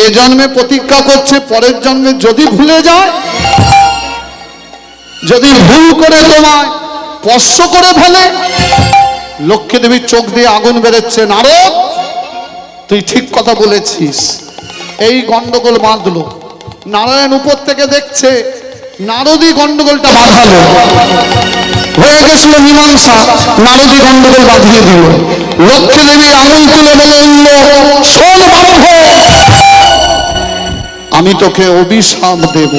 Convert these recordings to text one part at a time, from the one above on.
এ জন্মে প্রতিজ্ঞা করছে পরের জন্মে যদি ভুলে যায়, যদি ভুল করে তোমায় স্পর্শ করে ফেলে, লক্ষ্মী দেবীর চোখ দিয়ে আগুন বেরোচ্ছে। নারদ, তুই ঠিক কথা বলেছিস। এই গন্ডগোল বাঁধলো। নারায়ণ উপর থেকে দেখছে, নারদই গন্ডগোলটা বাঁধালো। হয়ে গেছিল মীমাংসা, নারদই গন্ডগোল বাঁধিয়ে দিল। লক্ষ্মী দেবী আঙুল তুলে বলে উঠল, শোন ব্রাহ্মণ, আমি তোকে অভিশাপ দেব।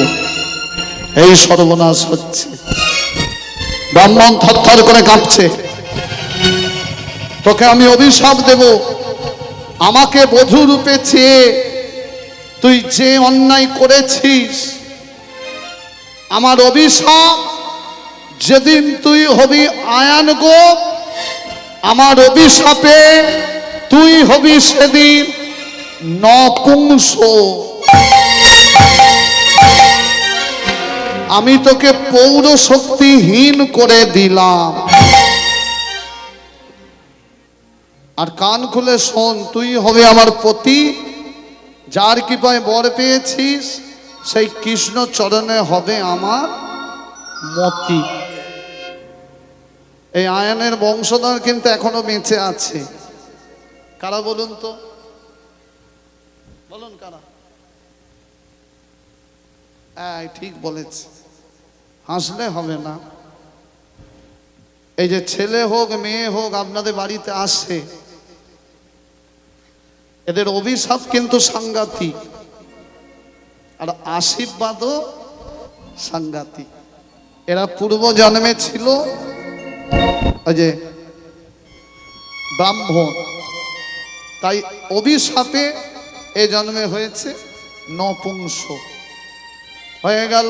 এই সর্বনাশ হচ্ছে। ব্রাহ্মণ থরথর করে কাঁপছে। তোকে আমি অভিশাপ দেব, আমাকে বধূ রূপে চেয়ে তুই যে অন্যায় করেছিস, আমার অভিশাপ, যেদিন তুই হবি আয়ান গোপ, আমার অভিশাপে তুই হবি সেদিন নপুংস। আমি তোকে পৌরশক্তিহীন করে দিলাম। আর কান খুলে শোন, তুই হবে আমার পতি, যার কৃপায় বর পেয়েছিস, সেই কৃষ্ণ চরণে হবে আমার মতি। এই আয়নের বংশধর কিন্তু এখনো বেঁচে আছে। কারা বলুন তো, বলুন কারা? ঠিক বলেছে, হাসলে হবে না। এই যে ছেলে হোক মেয়ে হোক আপনাদের বাড়িতে আসে, এদের অভিশাপ কিন্তু সাংঘাতিক, আর আশীর্বাদও সাংঘাতিক। এরা পূর্ব জন্মে ছিল ওই যে ব্রাহ্মণ, তাই অভিশাপে এ জন্মে হয়েছে নপুংস। হয়ে গেল।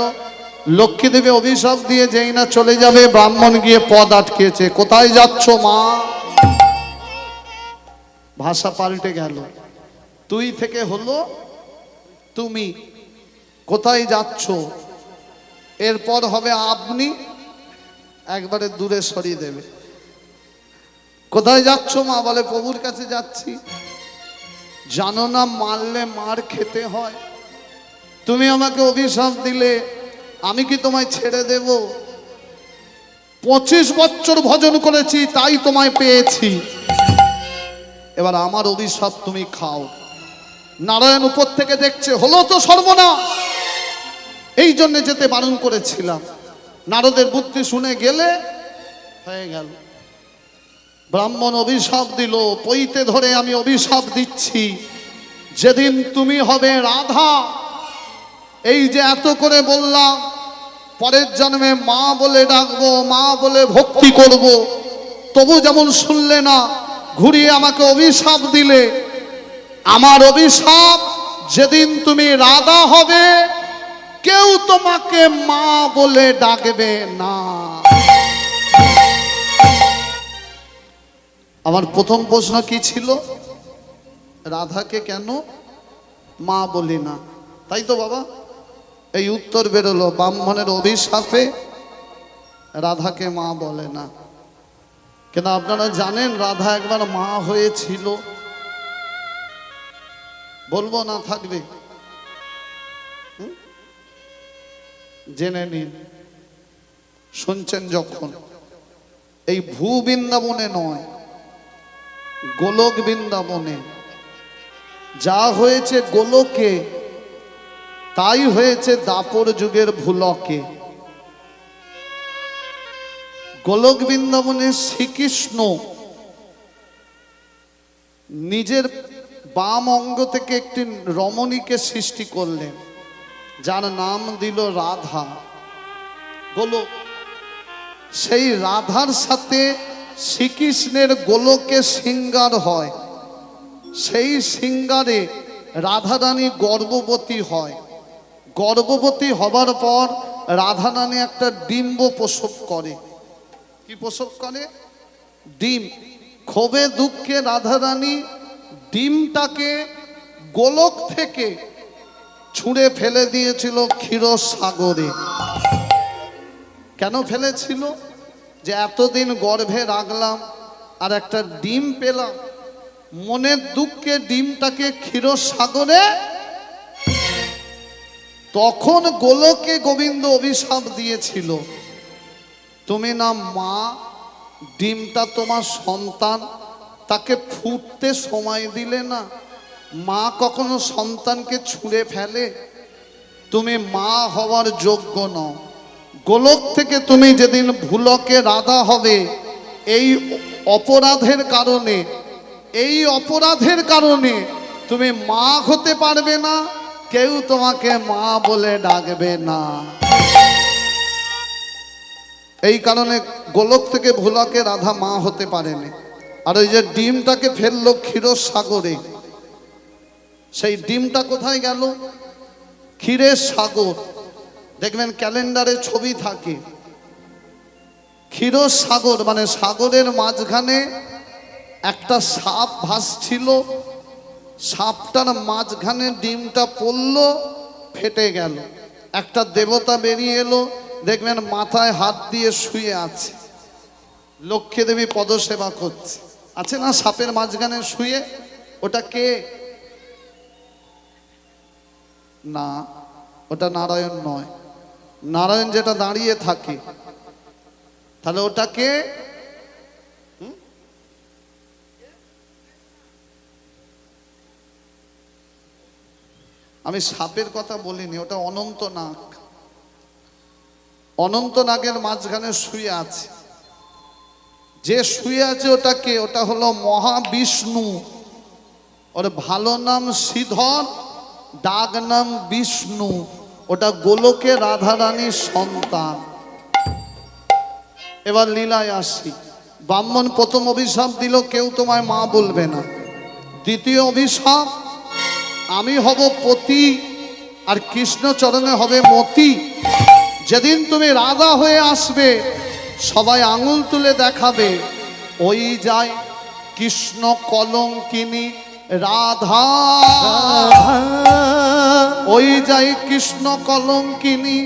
লক্ষ্মী দেবী অভিশাপ দিয়ে যেই না চলে যাবে, ব্রাহ্মণ গিয়ে পদ আটকেছে। কোথায় যাচ্ছ মা? ভাষা পাল্টে গেল, তুই থেকে হলো তুমি। কোথায় যাচ্ছ? এরপর হবে আপনি, একবারে দূরে সরিয়ে দেবে। কোথায় যাচ্ছ মা? বলে প্রভুর কাছে যাচ্ছি। জানো না মারলে মার খেতে হয়? তুমি আমাকে অভিশাপ দিলে, আমি কি তোমায় ছেড়ে দেব? 25 বছর ভজন করেছি, তাই তোমায় পেয়েছি। এবার আমার অভিশাপ তুমি খাও। নারায়ণ উপর থেকে দেখছে, হলো তো সর্বনাশ। এই জন্য যেতে বারণ করেছিলাম। নারদের বুদ্ধি শুনে গেলে হয়ে গেল। ব্রাহ্মণ অভিশাপ দিল, পইতে ধরে আমি অভিশাপ দিচ্ছি, যেদিন তুমি হবে রাধা, এই যে এত করে বললাম, পরের জন্মে মা বলে ডাকবো, মা বলে ভক্তি করব, তবু যেমন শুনলে না, ঘুরিয়ে আমাকে অভিশাপ দিলে। আমার অভিশাপ, যেদিন তুমি রাধা হবে, কেউ তোমাকে মা বলে ডাকবে না। আমার প্রথম প্রশ্ন কি ছিল? রাধাকে কেন মা বলি না? তাই তো বাবা, এই উত্তর বেরোলো, ব্রাহ্মণের অভিশাপে রাধাকে মা বলে না। কেন আপনারা জানেন রাধা একবার মা হয়েছিল? বলবো না থাকবে? জেনে নিন। শুনছেন যখন, এই ভূ বৃন্দাবনে নয়, গোলক বৃন্দাবনে যা হয়েছে গোলকে, তাই হয়েছে দাপর যুগের ভুলকে। গোলক বৃন্দাবনে শ্রীকৃষ্ণ নিজের বাম অঙ্গ থেকে একটি রমণীকে সৃষ্টি করলেন, যার নাম দিল রাধা। গোলক, সেই রাধার সাথে শ্রীকৃষ্ণের গোলকে শৃঙ্গার হয়। সেই শৃঙ্গারে রাধারানী গর্ভবতী হয়। গর্ভবতী হবার পর রাধারানী একটা ডিম্ব প্রসব করে। কি প্রসব করে? ডিম। ক্ষোভে দুঃখে রাধারানী ডিমটাকে গোলক থেকে ছুঁড়ে ফেলে দিয়েছিল ক্ষীরসাগরে। কেন ফেলেছিল? যে এতদিন গর্ভে রাখলাম আর একটা ডিম পেলাম, মনের দুঃখে ডিমটাকে ক্ষীরসাগরে তখন গোলকে গোবিন্দ অভিশাপ দিয়েছিল, তুমি না মা, ডিমটা তোমার সন্তান, তাকে ফুটতে সময় দিলে না। মা কখনো সন্তানকে ছুঁড়ে ফেলে? তুমি মা হওয়ার যোগ্য নও। গোলক থেকে তুমি যেদিন ভুলকে রাধা হবে, এই অপরাধের কারণে তুমি মা হতে পারবে না, কেউ তোমাকে মা বলে ডাকবে না। এই কারণে গোলক থেকে ভুলকে রাধা মা হতে পারেনি। আর ওই যে ডিমটাকে ফেললো ক্ষীর সাগরে, সেই ডিমটা কোথায় গেল? ক্ষীরের সাগর। দেখবেন ক্যালেন্ডারে ছবি থাকে, ক্ষীর সাগর মানে সাগরের মাঝখানে একটা সাপ ভাসছিল, সাপটার মাঝখানে ডিমটা পড়লো, ফেটে গেল। একটা দেবতা বেরিয়ে এলো, দেখবেন মাথায় হাত দিয়ে শুয়ে আছে, লক্ষ্মী দেবী পদসেবা করছে, আছে না সাপের মাঝখানে শুয়ে? ওটা কে? না, ওটা নারায়ণ নয়। নারায়ণ যেটা দাঁড়িয়ে থাকে, তাহলে ওটা কে? আমি সাপের কথা বলিনি, ওটা অনন্ত নাগ। অনন্ত নাগের মাঝখানে শুয়ে আছে। যে শুয়ে আছে ওটা কে? ওটা হলো মহাবিষ্ণু। ওর ভালো নাম শ্রীধর, ডাক নাম বিষ্ণু। ওটা গোলকে রাধারানীর সন্তান। এবার লীলায় আসি। ব্রাহ্মণ প্রথম অভিশাপ দিল, কেউ তোমায় মা বলবে না। দ্বিতীয় অভিশাপ, আমি হব পতি আর কৃষ্ণ চরণে হবে মতি। যেদিন তুমি রাধা হয়ে আসবে, সবাই আঙুল তুলে দেখাবে, ওই যায় কৃষ্ণ কলঙ্কিনী রাধা, ওই যায় কৃষ্ণ কলঙ্কিনী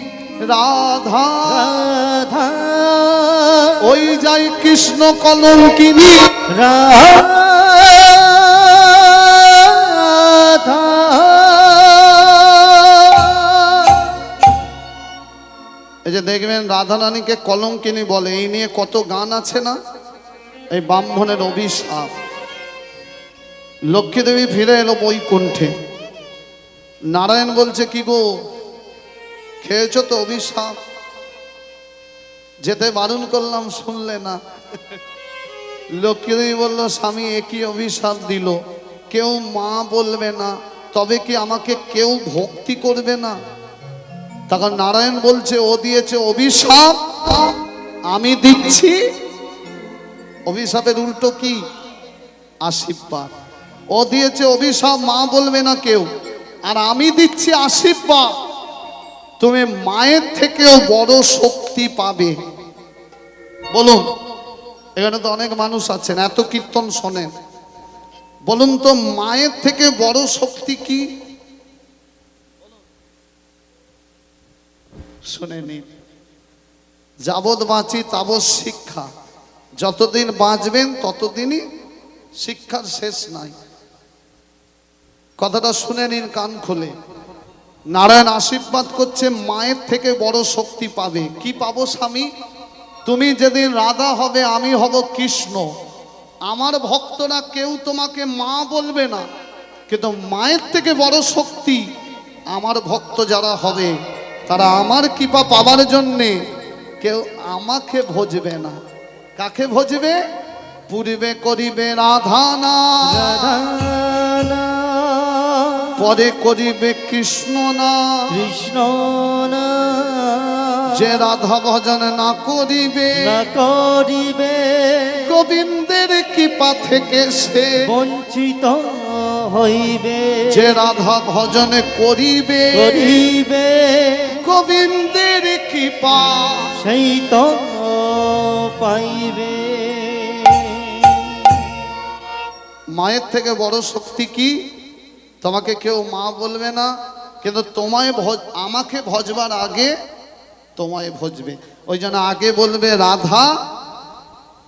রাধা, ওই যায় কৃষ্ণ কলঙ্কিনী রাধা। এই যে দেখবেন রাধারানীকে কলঙ্কিনী বলে, এই নিয়ে কত গান আছে না? এই ব্রাহ্মণের অভিশাপ। লক্ষ্মী দেবী ফিরে এলো বৈকুণ্ঠে। নারায়ণ বলছে, কি গো খেয়েছ তো অভিশাপ? যেতে বারণ করলাম, শুনলে না। লক্ষ্মী দেবী বললো, স্বামী একই অভিশাপ দিল, কেউ মা বলবে না, তবে কি আমাকে কেউ ভক্তি করবে না? তখন নারায়ণ বলছে, ও দিয়েছে অভিশাপ, আমি দিচ্ছি। অভিশাপের উল্টো কি? আশীর্বাদ। ও দিয়েছে অভিশাপ, মা বলবে না কেউ, আর আমি দিচ্ছি আশীর্বাদ, তুমি মায়ের থেকেও বড় শক্তি পাবে। বলুন, এখানে তো অনেক মানুষ আছেন, এত কীর্তন শোনেন, বলুন তো মায়ের থেকে বড় শক্তি কি? শুনে নিন। যাবৎ বাঁচি তাবৎ শিক্ষা। যতদিন বাঁচবেন ততদিনই শিক্ষার শেষ নাই। কথাটা শুনে নিন কান খুলে। নারায়ণ আশীর্বাদ করছে, মায়ের থেকে বড় শক্তি পাবে। কি পাবো স্বামী? তুমি যেদিন রাধা হবে, আমি হব কৃষ্ণ। আমার ভক্তরা কেউ তোমাকে মা বলবে না, কিন্তু মায়ের থেকে বড় শক্তি আমার ভক্ত যারা হবে, তারা আমার কৃপা পাবার জন্যে কেউ আমাকে ভজবে না। কাকে ভজবে? পূর্বে করিবে রাধা না, পরে করিবে কৃষ্ণ না, কৃষ্ণ না। যে রাধা ভজন না করিবে, গোবিন্দের কৃপা থেকে সে বঞ্চিত হইবে। যে রাধা ভজন করিবে, গোবিন্দের কৃপা সেই তো পাইবে। মায়ের থেকে বড় শক্তি কি? তোমাকে কেউ মা বলবে না, কিন্তু তোমায় আমাকে ভজবার আগে তোমায় ভজবে। ওই জন্য আগে বলবে রাধা,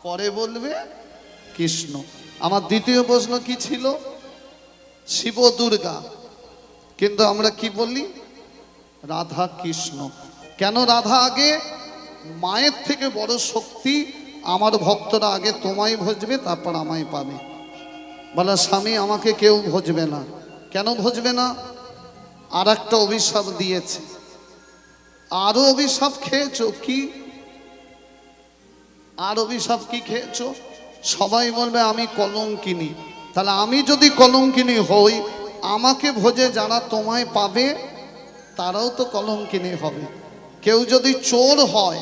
পরে বলবে কৃষ্ণ। আমার দ্বিতীয় প্রশ্ন কি ছিল? শিব দুর্গা। কিন্তু আমরা কি বলি? রাধা কৃষ্ণ। কেন রাধা আগে? মায়ের থেকে বড় শক্তি। আমার ভক্তরা আগে তোমায় ভজবে, তারপর আমায় পাবে। বলে স্বামী আমাকে কেউ ভজবে না। কেন ভজবে না? আর একটা অভিশাপ দিয়েছে। আরো অভিশাপ খেয়েছো কি? আর অভিশাপ কি খেয়েছো? সবাই বলবে আমি কলঙ্কিনী। তাহলে আমি যদি কলঙ্কিনী হই, আমাকে ভোজে যারা তোমায় পাবে তারাও তো কলঙ্কিনী হবে। কেউ যদি চোর হয়,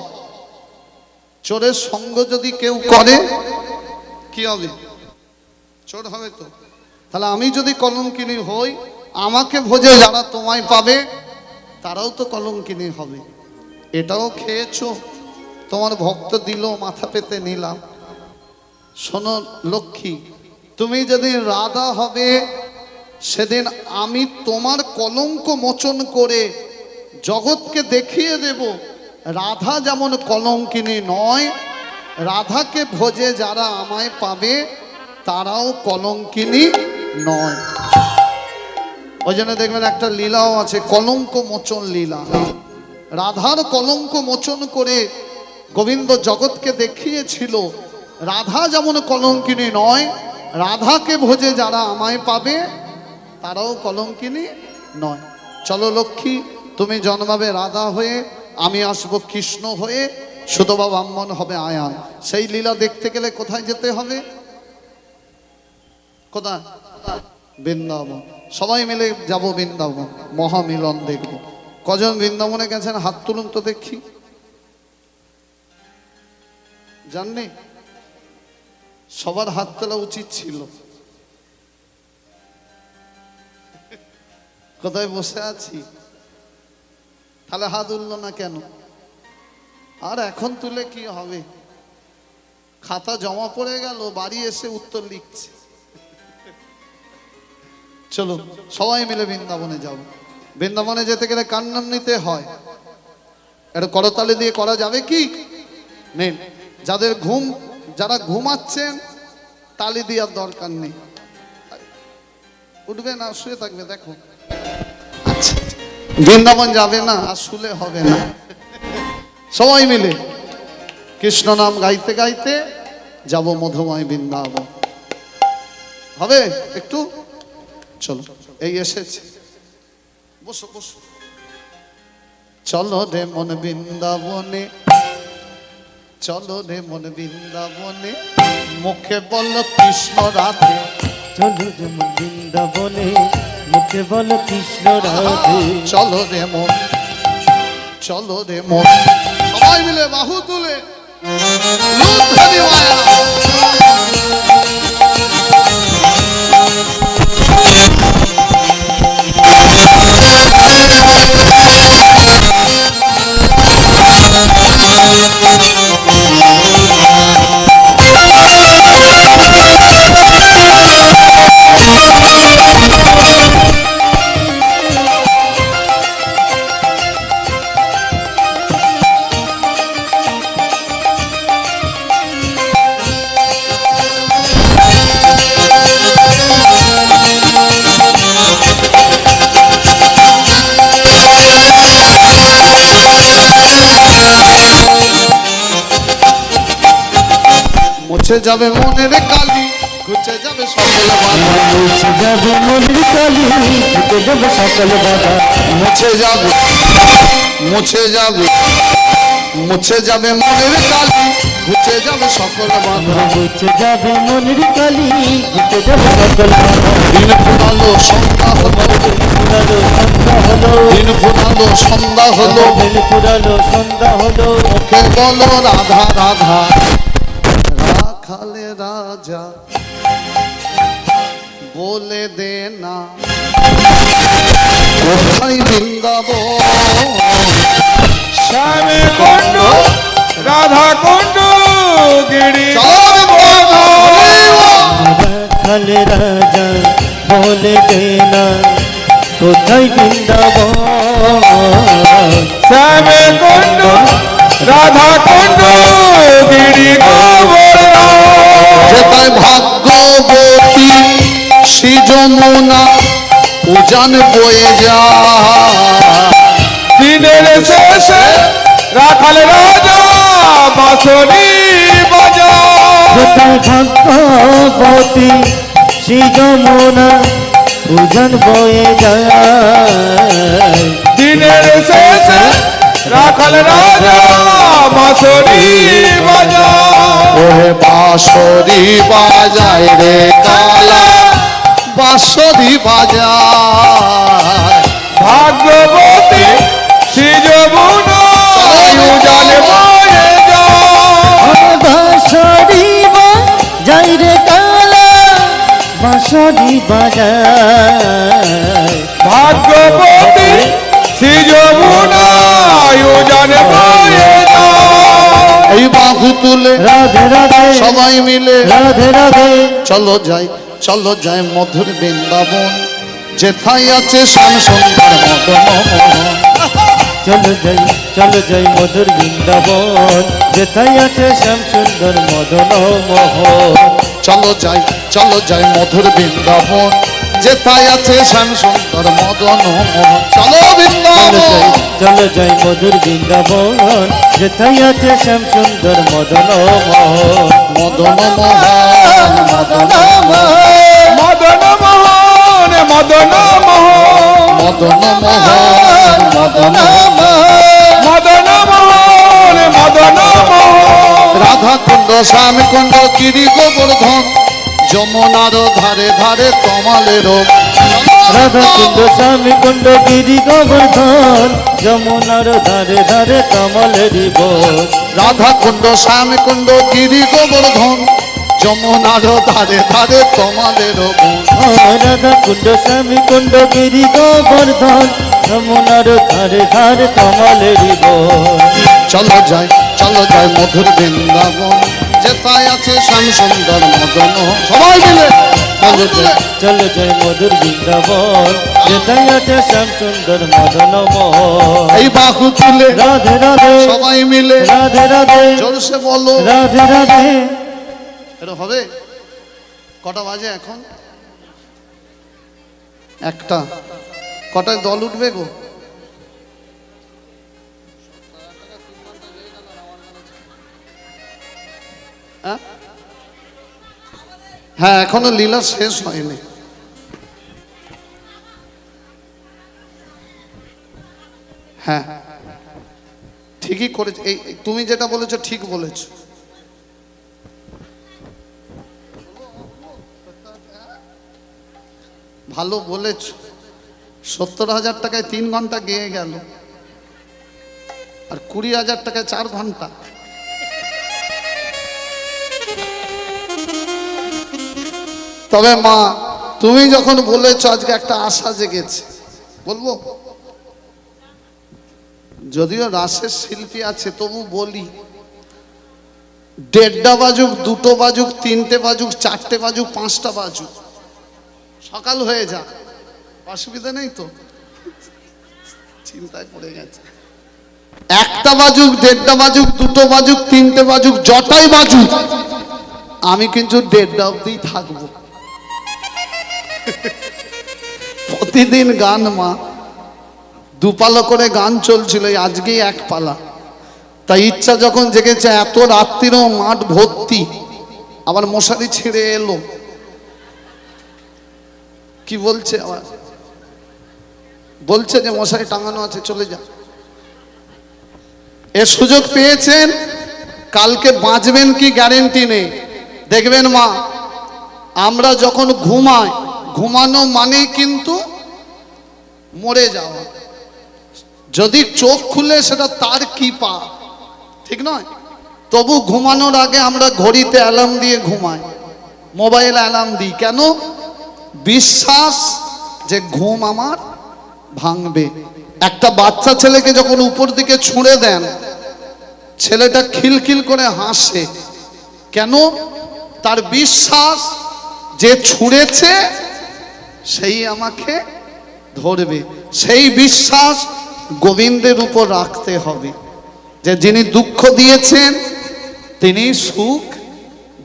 চোরের সঙ্গ যদি কেউ করে কি হবে? চোর হবে তো। তাহলে আমি যদি কলঙ্কিনী হই, আমাকে ভোজে যারা তোমায় পাবে তারাও তো কলঙ্কিনী হবে। এটাও খেয়েছো। তোমার ভক্ত দিল, মাথা পেতে নিলাম। শোনো লক্ষ্মী, তুমি যেদিন রাধা হবে সেদিন আমি তোমার কলঙ্ক মোচন করে জগৎকে দেখিয়ে দেব রাধা যেমন কলঙ্কিনী নয়, রাধাকে ভোজে যারা আমায় পাবে তারাও কলঙ্কিনী নয়। ওই জন্য দেখবেন একটা লীলাও আছে, কলঙ্ক মোচন লীলা। রাধার কলঙ্ক মোচন করে গোবিন্দ জগৎকে দেখিয়েছিল রাধা যেমন কলঙ্কিনী নয়, রাধাকে ভোজে যারা আমায় পাবে তারাও কলঙ্কিনী নয়। চলো লক্ষ্মী, তুমি জন্মাবে রাধা হয়ে, আমি আসবো কৃষ্ণ হয়ে, সুতবা ব্রাহ্মণ হবে আয়ান। সেই লীলা দেখতে গেলে কোথায় যেতে হবে? কোথায়? বৃন্দাবন। সবাই মিলে যাব বৃন্দাবন, মহামিলন দেখব। কজন বৃন্দাবনে গেছেন হাত তুলুন তো দেখি। জাননি? সবার হাত তোলা উচিত ছিল। কোথায় বসে আছি? তাহলে হাত উঠল না কেন? আর এখন তুলে কি হবে? খাতা জমা পড়ে গেল, বাড়ি এসে উত্তর লিখছে। চলো সবাই মিলে বৃন্দাবনে যাব। বৃন্দাবনে যেতে গেলে কার নাম নিতে হয়? এটা করতালি দিয়ে করা যাবে কি? নেই। যারা ঘুমাচ্ছেন তালি দেওয়ার দরকার নেই। উঠবে না, শুয়ে থাকবে। দেখো আচ্ছা, বৃন্দাবন যাবে না আর শুলে হবে না। সবাই মিলে কৃষ্ণ নাম গাইতে গাইতে যাব মধুময় বৃন্দাবন। হবে একটু? চলো, এই এসেছে, বসো বসো। চলো রে মন বৃন্দাবনে, চলো রে মন বৃন্দাবনে, মুখে বল কৃষ্ণ রাধে। চলো রে মন বৃন্দাবনে, মুখে বল কৃষ্ণ রাধে। চলো রে মন, চলো রে মন। সবাই মিলে বাহু তুলে লুৎফানি মায়া। মুছে যাবে মনের কালি, ঘুচে যাবে সকল বাধা। মুছে যাবে মনের কালি, ঘুচে যাবে সকল বাধা। মুছে যাবে, মুছে যাবে, মুছে যাবে মনের কালি, ঘুচে যাবে সকল বাধা। মুছে যাবে মনের কালি, ঘুচে যাবে সকল বাধা। দিন ফুরালো সন্ধ্যা হলো, ফুরালো সন্ধ্যা হলো, দিন ফুরালো সন্ধ্যা হলো, দিন ফুরালো সন্ধ্যা হলো। মুখে বলো রাধা রাধা, রাখালে রাজা বলে দে না কোথায় বৃন্দাবন। শ্যামে কুণ্ড রাধা কুণ্ড গিরি রাখালে রাজা বলে দে না কোথায় বৃন্দাবন। শ্যামে কুণ্ড রাধা কুণ্ড গিরি যেথায় ভাগ্যবতী শ্রী যমুনা উজান বয়ে যায়, দিনের শেষে রাখাল রাজা বাঁশরি বাজা কোথায় ভাগ্যবতী সেই যমুনা উজান বয়ে যায় দিনের শেষে রাখাল রাজা বাঁশরি বাজা ওরে বাঁশরি বাজায় রে কালা বাঁশরি বাজায় ভাগ্যবতী শ্রী যমুনা উজান বয়ে যায় বাঁশরি বাজায় রে কালা বাঁশরি বাজায় ভাগ্যবতী শ্রী যমুনা উজান বয়ে যায় এই বাহু তুলে রাধে রাধে সবাই মিলে রাধে রাধে চলো যাই মধুর বৃন্দাবন যেথায় আছে শ্যাম সুন্দর মদন মোহন চলো যাই মধুর বৃন্দাবন যেথায় আছে শ্যাম সুন্দর মদন মোহন চলো যাই মধুর বৃন্দাবন যেথায় আছে শ্যাম সুন্দর মদন মোহন চলো বৃন্দাবন চলো যাই মধুর বৃন্দাবন যেথায় আছে শ্যাম সুন্দর মদন মোহন মদন মোহন মদন মোহন মদন মোহন মদন মোহন মদন মোহন মদন মোহন মদন মোহন মদন মোহন রাধা কুণ্ড শ্যাম কুণ্ড গিরি গোবর্ধন যমুনার ধারে ধারে তমালের রাধা কুণ্ড স্বামী কুণ্ড গিরি গোবর্ধন যমুনার ধারে ধারে কমলেরি বোধ রাধা কুণ্ড শ্যাম কুণ্ড গিরি গোবর্ধন যমুনার ধারে ধারে তমালের রাধা কুণ্ড স্বামী কুণ্ড গিরি গোবর্ধন যমুনার ধারে ধারে কমলেরি বোধ চলো যাই মধুর বৃন্দাবন যেথায় আছে শ্যাম সুন্দর মদন সবাই মিলে চলো যাই মধুর বৃন্দাবন যেথায় আছে শ্যাম সুন্দর মদন মোহন এই বাহু তুলে রাধে রাধে সবাই মিলে রাধে রাধে জোরসে বলো রাধে রাধে এটা হবে কটা বাজে এখন একটা কটায় দল উঠবে গো হ্যাঁ এখনো লীলা শেষ হয়নি হ্যাঁ ঠিকই করেছ এই তুমি যেটা বলেছো ঠিক বলেছো ভালো বলেছ 70,000 টাকায় 3 ঘন্টা গেয়ে গেল আর 20,000 টাকায় 4 ঘন্টা তবে মা তুমি যখন বলেছ আজকে একটা আশা জেগেছে বলবো যদিও রাসের শিল্পী আছে তবু বলি 1:30 বাজুক 2 বাজুক 3টে বাজুক 4টে বাজুক 5টা বাজুক সকাল হয়ে যা অসুবিধা নেই তো চিন্তায় পড়ে গেছে 1টা বাজুক 1:30 বাজুক 2 বাজুক 3টে বাজুক যটাই বাজুক আমি কিন্তু 1:30 অবধি থাকবো প্রতিদিন গান মা দুপালা করে গান চলছিল আজকেই এক পালা তাই ইচ্ছা যখন জেগেছে এত রাত্রিরও মাঠ ভর্তি আবার মশারি ছিঁড়ে এলো কি বলছে আবার বলছে যে মশারি টাঙানো আছে চলে যা এ সুযোগ পেয়েছেন কালকে বাঁচবেন কি গ্যারেন্টি নেই দেখবেন মা আমরা যখন ঘুমাই ঘুমানো মানেই কিন্তু মরে যাওয়া যদি চোখ খুলে সেটা তার কি পা ঠিক নয় তবু ঘুমানোর আগে আমরা ঘড়িতে অ্যালার্ম দিয়ে ঘুমাই মোবাইল অ্যালার্ম দিই কেন বিশ্বাস যে ঘুম আমার ভাঙবে একটা বাচ্চা ছেলেকে যখন উপর দিকে ছুঁড়ে দেন ছেলেটা খিলখিল করে হাসে কেন তার বিশ্বাস যে ছুঁড়েছে সেই আমাকে ধরবে সেই বিশ্বাস গোবিন্দের উপর রাখতে হবে যে যিনি দুঃখ দিয়েছেন তিনি সুখ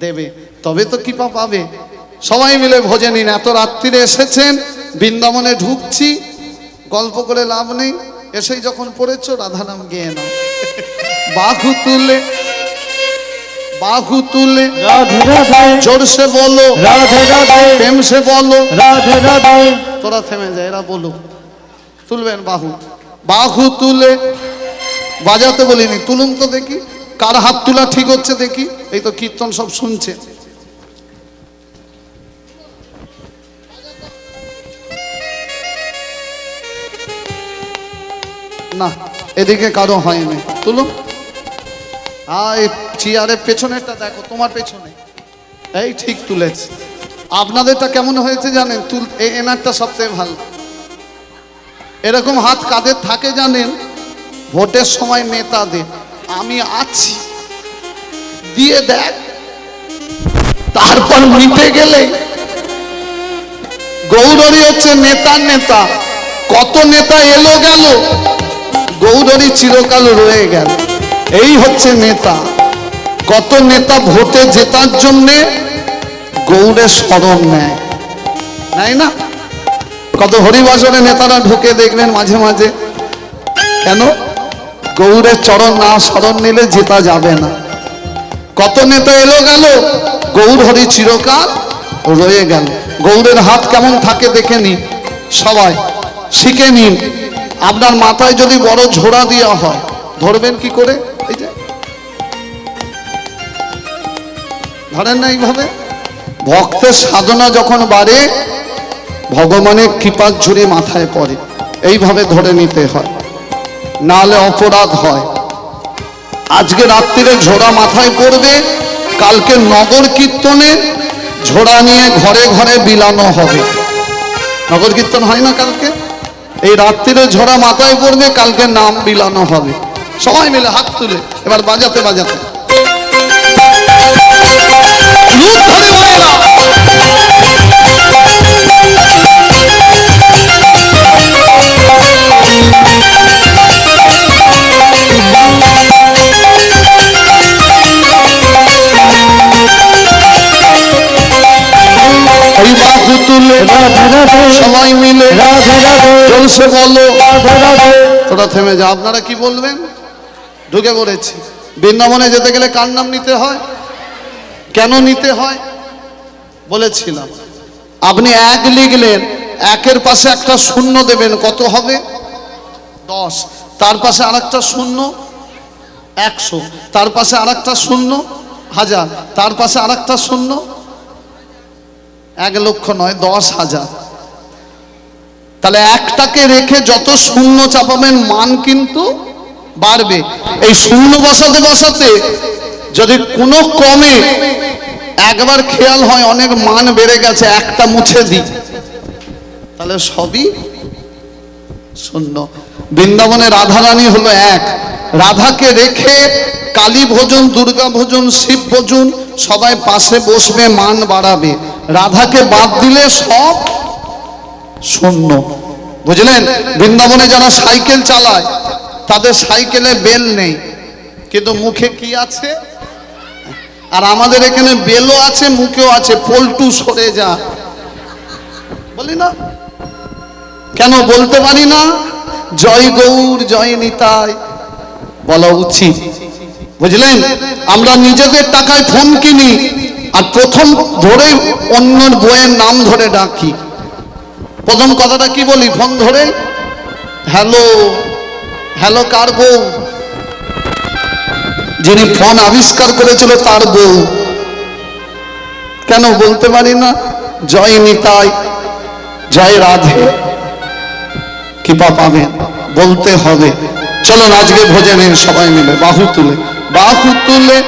দেবে তবে তো কৃপা পাবে সবাই মিলে ভোজে নিন এত রাত্রিরে এসেছেন বৃন্দাবনে ঢুকছি গল্প করে লাভ নেই এসেই যখন পড়েছো রাধা নাম গেয়ে নাও। বাহু তুলে রাধে রাধে জোর সে বলো, রাধে রাধে প্রেম সে বলো। রাধে রাধে তোরা থেমে যায়, এরা বলো। তুলবেন বাহু, বাহু তুলে বাজাতে বলিনি, তুলুন তো দেখি কার হাত তোলা ঠিক হচ্ছে দেখি। এই তো কীর্তন সব শুনছে। না এদিকে কারো হয়নি, তুলুন। এই চেয়ারের পেছনেরটা দেখো, তোমার পেছনে এই ঠিক তুলেছে। আপনাদেরটা কেমন হয়েছে জানেন? এনারটা সবচেয়ে ভালো। এরকম হাত কাদের থাকে জানেন? ভোটের সময় নেতাদের। আমি আছি দিয়ে দেখ, তারপর মিটে গেলে গৌরী হচ্ছে নেতার নেতা। কত নেতা এলো গেল, গৌরী চিরকাল রয়ে গেল। এই হচ্ছে নেতা। কত নেতা ভোটে জেতার জন্যে গৌড়ের শরণ নেয়, নাই না? কত হরিবাসরে নেতারা ঢুকে দেখবেন মাঝে মাঝে। কেন? গৌড়ের চরণ না শরণ নিলে জেতা যাবে না। কত নেতা এলো গেল, গৌর হরি চিরকাল রয়ে গেল। গৌড়ের হাত কেমন থাকে দেখে নিন, সবাই শিখে নিন। আপনার মাথায় যদি বড় ঝোড়া দেওয়া হয়, ধরবেন কি করে? এই যে ধরেন না এইভাবে। ভক্তের সাধনা যখন বাড়ে, ভগবানের কৃপার ঝুড়ি মাথায় পড়ে, এইভাবে ধরে নিতে হয়, নাহলে অপরাধ হয়। আজকে রাত্রিরে ঝোড়া মাথায় পড়বে, কালকে নগর কীর্তনে ঝোড়া নিয়ে ঘরে ঘরে বিলানো হবে। নগর কীর্তন হয় না কালকে? এই রাত্রিরে ঝোড়া মাথায় পড়বে, কালকে নাম বিলানো হবে। সবাই মিলে হাত তুলে এবার বাজাতে বাজাতে রূপ ধরে মায়েরা। এই বাহু তুলে রাধে রাধে সবাই মিলে রাধে রাধে জলসে বলো। রাধে রাধে তোরা থেমে যা। আপনারা কি বলবেন? ঢুকে পড়েছি। বৃন্দাবনে যেতে গেলে কার নাম নিতে হয়? কেন নিতে হয় বলেছিলাম। আপনি এক লিখলেন, একের পাশে একটা শূন্য দেবেন, কত হবে? 10। তার পাশে আরেকটা শূন্য 100, তার পাশে আরেকটা শূন্য 1000, তার পাশে আরেকটা শূন্য 1,00,000 নয় 10,000। তাহলে একটাকে রেখে যত শূন্য চাপাবেন মান কিন্তু বাড়বে। এই শূন্য বসাতে বসাতে যদি কোনো ক্রমে একবার খেয়াল হয় অনেক মান বেড়ে গেছে, একটা মুছে দিই, তাহলে সবই শূন্য। বৃন্দাবনে রাধারানী হলো এক। রাধাকে রেখে কালী ভোজন, দুর্গা ভোজন, শিব ভোজন সবাই পাশে বসবে, মান বাড়াবে। রাধাকে বাদ দিলে সব শূন্য। বুঝলেন? বৃন্দাবনে যারা সাইকেল চালায় তাদের সাইকেলে বেল নেই, কিন্তু মুখে কি আছে? আর আমাদের এখানে বেলও আছে, মুখেও আছে। পল্টু সরে যা বলি না কেন? বলতে পারি না? জয় গৌর জয় নিতাই বলা উচিত। বুঝলেন? আমরা নিজেদের টাকায় ফোন কিনি, আর প্রথম ধরে অন্যর বইয়ের নাম ধরে ডাকি। প্রথম কথাটা কি বলি? ফোন ধরে হ্যালো হ্যালো। কার বউ? যিনি ফোন আবিষ্কার করেছিল তার বউ। কেন বলতে পারি না? জয় নিতাই জয় রাধে, কৃপা পাবেন, বলতে হবে। চলুন আজকে ভোজনের সবাই মিলে বাহু তুলে, বাহু তুলে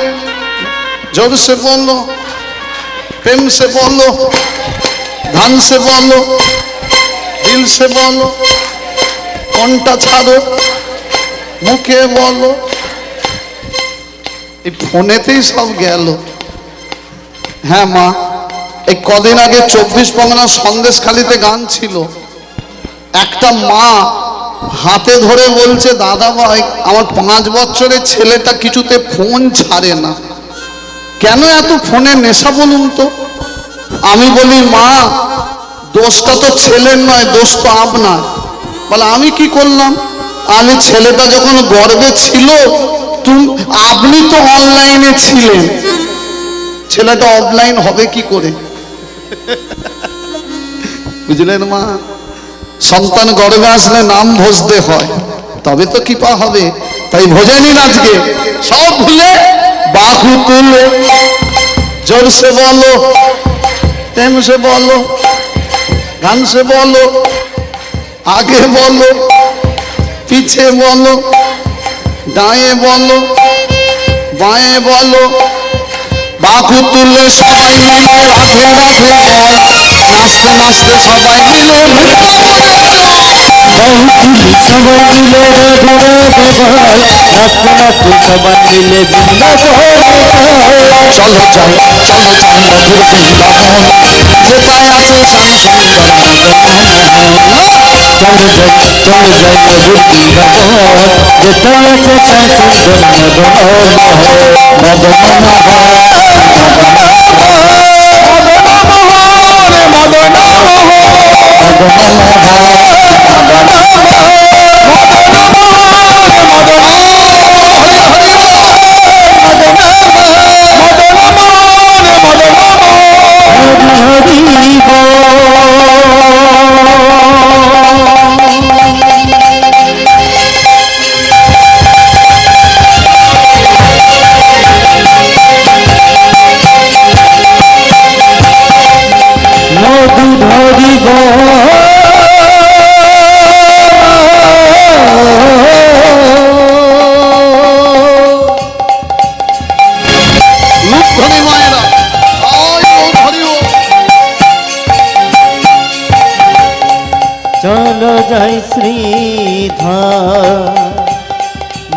जोर से बोलो, प्रेम से बोलो, धन से बोलो, दिल से बोलो, कोनटा छाड़ो, मुखे बोलो। এই ফোনেতেই সব গেল। হ্যাঁ মা, এই কদিন আগে 24 পরগনা সন্দেশখালিতে গান ছিল। একটা মা হাতে ধরে বলছে, দাদা ভাই আমার 5 বছরের ছেলেটা কিছুতে ফোন ছাড়ে না, কেন এত ফোনের নেশা বলুন তো? আমি বলি মা, দোষটা তো ছেলের নয়, দোষ তো আপনার। বলে আমি কি করলাম? আমি ছেলেটা যখন গর্বে ছিল আপনি তো অনলাইনে ছিলেন, ছেলেটা অফলাইন হবে কি করে? বুঝলেন মা, সন্তান গর্বে আসলে নাম ভজতে হয়, তবে তো কৃপা হবে। তাই ভজে নিন আজকে সব ভুলে, বাহু তুলে जोर से बोलो, प्रेम से बोलो, गान से बोलो, आगे बोलो, पीछे बोलो, दाएं बोलो, बाएं बोलो, बाहु तुले सबाई मिले राधे राधे बोल, नाचते नाचते सबाई मिले বাহু তুলে সবাই মিলে রাধে রাধে বল, নাচতে নাচতে সবাই মিলে বৃন্দাবনে যাই। চলো যাই চলো যাই মধুর বৃন্দাবন, যেটাই আছে শ্যাম সুন্দর চলো যাই মধুর বৃন্দাবন, যেটাই আছে শ্যাম সুন্দর মদন চলো যাই শ্রীধাম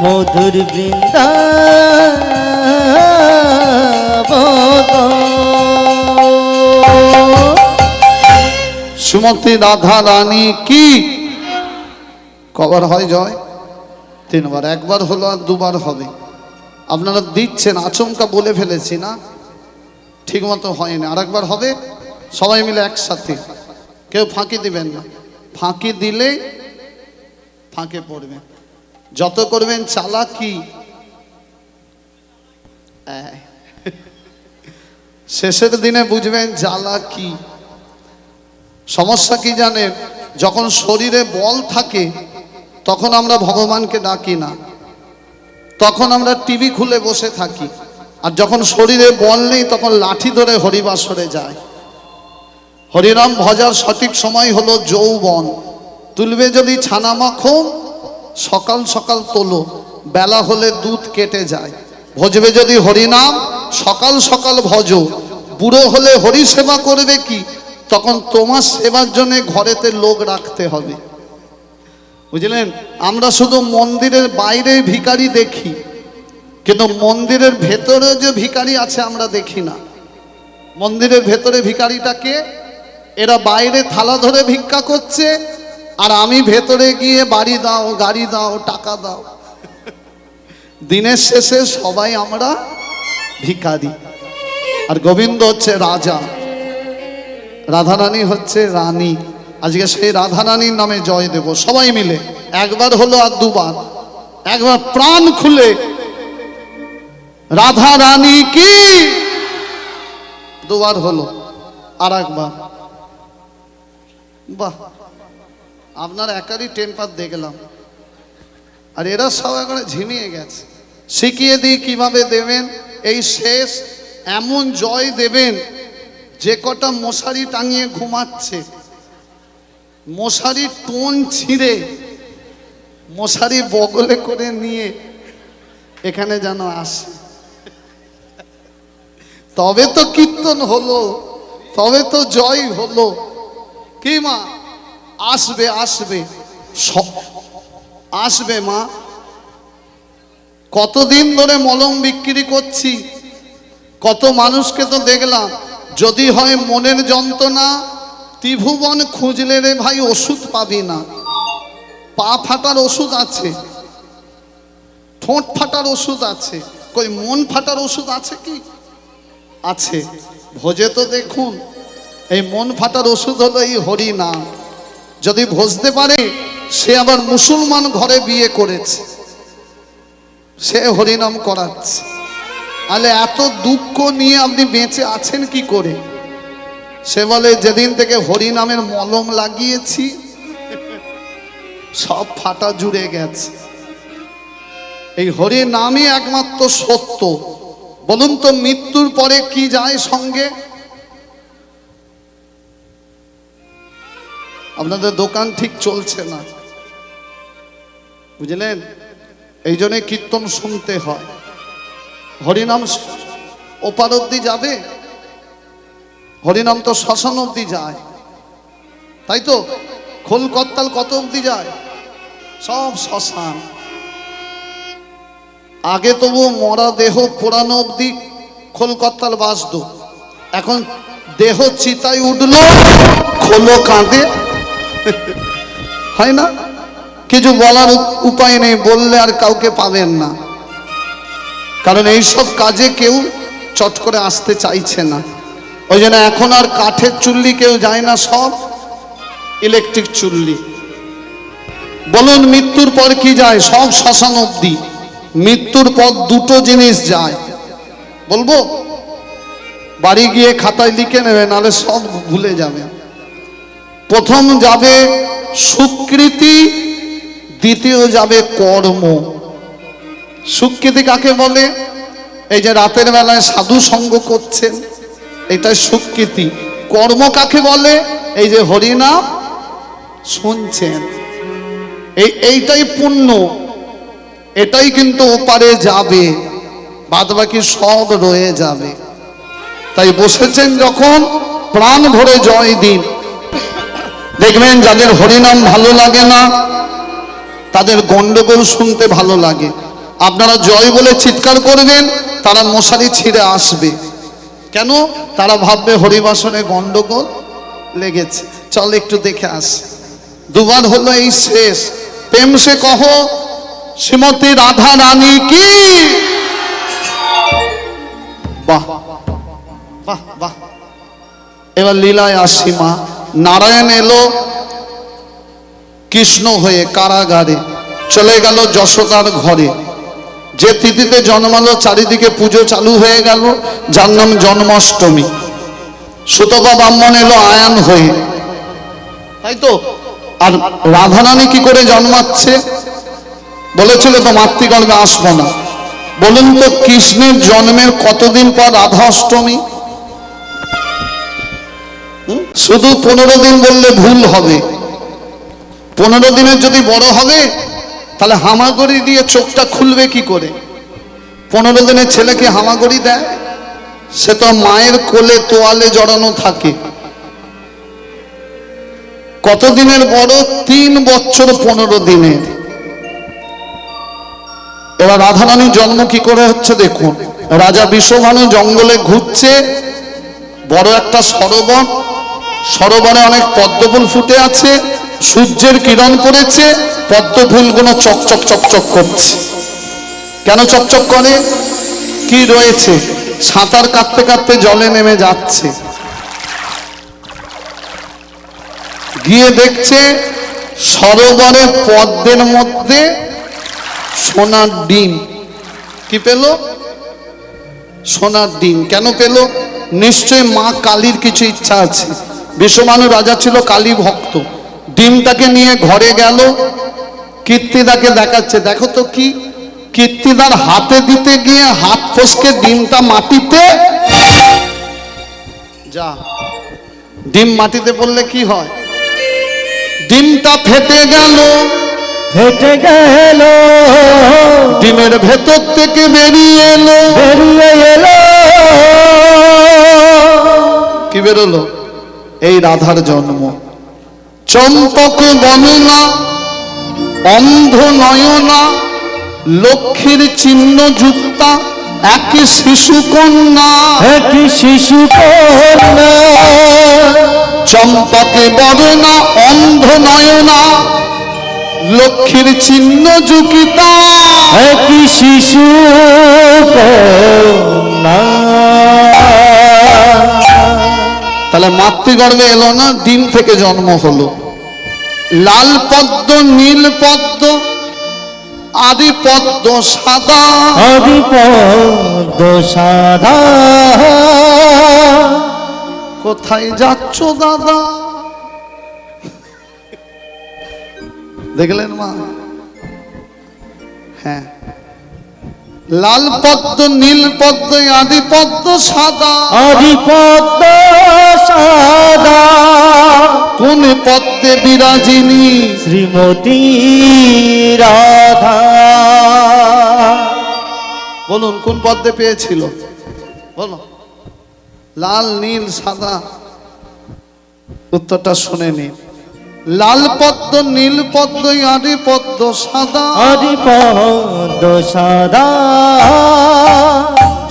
মধুর বৃন্দাবন। श्रीमती राधा रानी की कबर হয় জয় তিনবার, একবার হলো আর দুবার হবে। আপনারা দিচ্ছেন, আচমকা বলে ফেলেছি না, ঠিক মতো হয়নি, আরেকবার হবে। সবাই মিলে একসাথে, কেউ ফাঁকি দিবেন না, ফাঁকি দিলে ফাঁকে পড়বে। যত করবেন চালাকি, শেষের দিনে বুঝবেন জ্বালা কি। সমস্যা কি জানেন, যখন শরীরে বল থাকে তখন আমরা ভগবানকে ডাকি না, তখন আমরা টিভি খুলে বসে থাকি। আর যখন শরীরে বল নেই তখন লাঠি ধরে হরিবাসরে যায়। হরিনাম ভজার সঠিক সময় হলো যৌবন। তুলবে যদি ছানা মাখন, সকাল সকাল তোলো, বেলা হলে দুধ কেটে যায়। ভজবে যদি হরিনাম, সকাল সকাল ভজো। বুড়ো হলে হরি সেবা করবে কি, তখন তোমার সেবার জন্য ঘরেতে লোক রাখতে হবে। বুঝলেন, আমরা শুধু মন্দিরের বাইরে ভিখারি দেখি, কিন্তু মন্দিরের ভেতরে যে ভিখারি আছে আমরা দেখি না। মন্দিরের ভেতরে ভিখারিটাকে, এরা বাইরে থালা ধরে ভিক্ষা করছে, আর আমি ভেতরে গিয়ে বাড়ি দাও, গাড়ি দাও, টাকা দাও। দিনের শেষে সবাই আমরা ভিখারি। আর গোবিন্দ হচ্ছে রাজা, রাধারানী হচ্ছে রানী। আজকে সেই রাধারানীর নামে জয় দেব সবাই মিলে। একবার হলো আর দুবার, একবার প্রাণ খুলে রাধা রানী কি, দুবার হলো আর একবার। বাহ, আপনার একারই টেম্পার দেখলাম, আর এরা সব একবারে ঝিমিয়ে গেছে। শিখিয়ে দিই কিভাবে দেবেন। এই শেষ এমন জয় দেবেন, যে কটা মশারি টাঙিয়ে ঘুমাচ্ছে, মশারি টোন ছিঁড়ে মশারি বগলে করে নিয়ে এখানে যেন আসে। তবে তো কীর্তন হলো, তবে তো জয় হলো। কি মা, আসবে আসবে আসবে মা। কতদিন ধরে মলম বিক্রি করছি, কত মানুষকে তো দেখলাম। যদি হয় মনের যন্ত্রণা, ত্রিভুবন খুঁজলে রে ভাই ওষুধ পাবি না। পা ফাটার ওষুধ আছে, ঠোঁট ফাটার ওষুধ আছে, কই মন ফাটার ওষুধ আছে কি? আছে। ভোজে তো দেখুন, এই মন ফাটার ওষুধ হলো এই হরি নাম। যদি ভজতে পারে সে আবার মুসলমান ঘরে বিয়ে করেছে, সে হরিনাম করাচ্ছে। আলে এত দুঃখ নিয়ে আপনি বেঁচে আছেন কি করে? সে বলে যেদিন থেকে হরিনামের মলম লাগিয়েছি সব ফাটা জুড়ে গেছে। এই হরিনামই একমাত্র সত্য। বলুন তো মৃত্যুর পরে কি যায় সঙ্গে? আপনাদের দোকান ঠিক চলছে না, বুঝলেন? এই জন্য কীর্তন শুনতে হয়। হরিনাম ওপার অব্দি যাবে, হরিনাম তো শ্মশান অব্দি যায়, তাই তো? খোল করতাল কত অব্দি যায়? সব শ্মশান। আগে তবু মরা দেহ পোড়ানো অব্দি খোল করতাল বাজতো, এখন দেহ চিতায় উঠলো খোলো কাঁদে। হয় না? কিছু বলার উপায় নেই, বললে আর কাউকে পাবেন না, কারণ এইসব কাজে কেউ চট করে আসতে চাইছে না। ওই জন্য এখন আর কাঠের চুল্লি কেউ যায় না, সব ইলেকট্রিক চুল্লি। বলুন মৃত্যুর পর কি যায়? সব শ্মশান অব্দি। মৃত্যুর পর দুটো জিনিস যায়, বলবো? বাড়ি গিয়ে খাতায় লিখে নেবে, নাহলে সব ভুলে যাবে। প্রথম যাবে সুকৃতি, দ্বিতীয় যাবে কর্ম। সুকৃতি কাকে বলে? এই যে রাতের বেলায় সাধু সঙ্গ করছেন, এটাই সুকৃতি। কর্ম কাকে বলে? এই যে হরিনাম শুনছেন, এইটাই পুণ্য, এটাই কিন্তু ওপারে যাবে, বাদ বাকি সব রয়ে যাবে। তাই বসেছেন যখন প্রাণ ভরে জয় দিন। দেখবেন যাদের হরিনাম ভালো লাগে না তাদের গন্ডগোল শুনতে ভালো লাগে। আপনারা জয় বলে চিৎকার করবেন, তারা মশারি ছিঁড়ে আসবে। কেন? তারা ভাববে হরিবাসনে গন্ডগোল লেগেছে। চল একটু দেখে আস। দুবার হলো, এই শেষ। প্রেম সে কহো শ্রীমতী রাধা রানী কি। বাহ বাহ বাহ। এবার লীলায় আসি মা। নারায়ণ এলো কৃষ্ণ হয়ে কারাগারে, চলে গেল যশোদার ঘরে। যে তিথিতে জন্মালো চারিদিকে পুজো চালু হয়ে গেল, যার নাম জন্মাষ্টমী। সুতপা ব্রাহ্মণ এলো আয়ান হয়ে, তাই তো? আর রাধারানী কি করে জন্মাচ্ছে? বলেছিল তো মাতৃগর্ভে আসবো না। বলুন তো কৃষ্ণের জন্মের কতদিন পর রাধা অষ্টমী? শুধু 15 দিন বললে ভুল হবে। 15 দিনের যদি বড় হবে তাহলে হামাগুড়ি দিয়ে চোখটা খুলবে কি করে? 15 দিনের ছেলেকে হামাগুড়ি দেয়? সে তো মায়ের কোলে তোয়ালে জড়ানো থাকে। কত দিনের বড়? 3 বছর 15 দিনের। এবার রাধারানীর জন্ম কি করে হচ্ছে দেখুন। রাজা বিষভানু জঙ্গলে ঘুরছে, বড় একটা সরোবর, সরোবরে অনেক পদ্মফুল ফুটে আছে, সূর্যের কিরণ পড়েছে, পদ্মফুলগুলো চকচক চকচক করছে। কেন চকচক করে? কি রয়েছে? সাঁতার কাটতে কাটতে জলে নেমে যাচ্ছে, গিয়ে দেখছে সরোবরে পদ্মের মধ্যে সোনার ডিম। কি পেল? সোনার ডিম। কেন পেল? নিশ্চয় মা কালীর কিছু ইচ্ছা আছে। বিষভানু রাজা ছিল কালী ভক্ত। ডিমটাকে নিয়ে ঘরে গেল, কীর্তিদাকে দেখাচ্ছে, দেখো তো কি। কীর্তিদার হাতে দিতে গিয়ে হাত ফসকে ডিমটা মাটিতে যা। ডিম মাটিতে পড়লে কি হয়? ডিমটা ফেটে গেল। ফেটে গেল, ডিমের ভেতর থেকে বেরিয়ে এলো। বেরিয়ে এলো। কি বেরোলো? এই রাধার জন্ম। চম্পক বননা, অন্ধ নয়না, লক্ষ্মীর চিহ্ন যুক্তা একই শিশু কন্যা। একই শিশু কন্যা। চম্পকে বদনা, অন্ধ নয়না, লক্ষ্মীর চিহ্ন যুকিতা একই শিশু কন্যা। তাহলে মাতৃগর্ভে এলো না, ডিম থেকে জন্ম হলো। লাল পদ্ম নীল পদ্ম আদি পদ্ম সাদা, আদি পদ্ম সাদা। কোথায় যাচ্ছ দাদা? দেখলেন মা? হ্যাঁ, লাল পদ্ম নীল পদ্ম আদি পদ্ম সাদা, আদি পদ্ম সাদা। কোন পদ্মে বিরাজিনী? শ্রীমতী রাধা। বলুন কোন পদ্মে পেয়েছিল? বলো। লাল নীল সাদা, উত্তরটা শুনে নিন। লাল পদ্ম নীল পদ্ম আদি পদ্ম সাদা, আদি পদ্ম সাদা।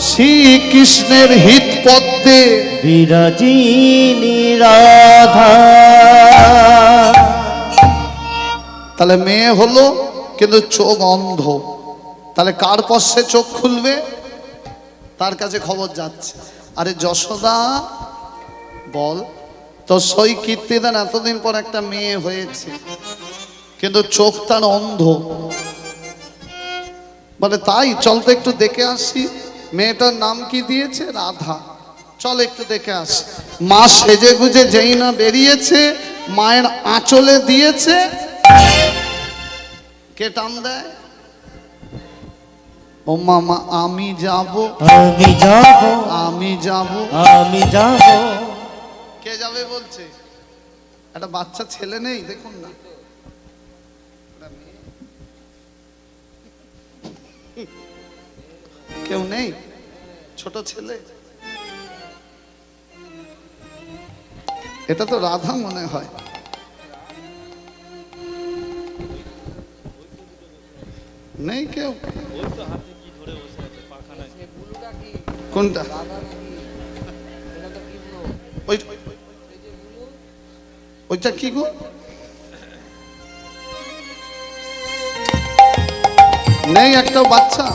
শ্রীকৃষ্ণের হিত পদ্মে বিরাজিনী রাধা। তাহলে মেয়ে হলো কিন্তু চোখ অন্ধ, তাহলে কার পশ্চে চোখ খুলবে? তার কাছে খবর যাচ্ছে। আরে যশোদা বল, তো সই কীর্তিদান এতদিন পর একটা মেয়ে হয়েছে কিন্তু চোখ তার অন্ধ। বলে তাই, চল তো একটু দেখে আসি। মেয়েটার নাম কি দিয়েছে? রাধা। চল একটু দেখে আসি। মা সেজে গুজে যেই না বেরিয়েছে, মায়ের আঁচলে দিয়েছে, কে টান দেয়? ও মামা আমি যাব, আমি যাব, আমি যাব। আমি যাব। কে যাবে বলছে? একটা বাচ্চা ছেলে নেই, দেখুন না। কেউ নেই? ছোট ছেলে? এটা তো রাধা মনে হয়। নেই কেউ? কোনটা? ওইটা কি গো? নেই একটা বাচ্চা?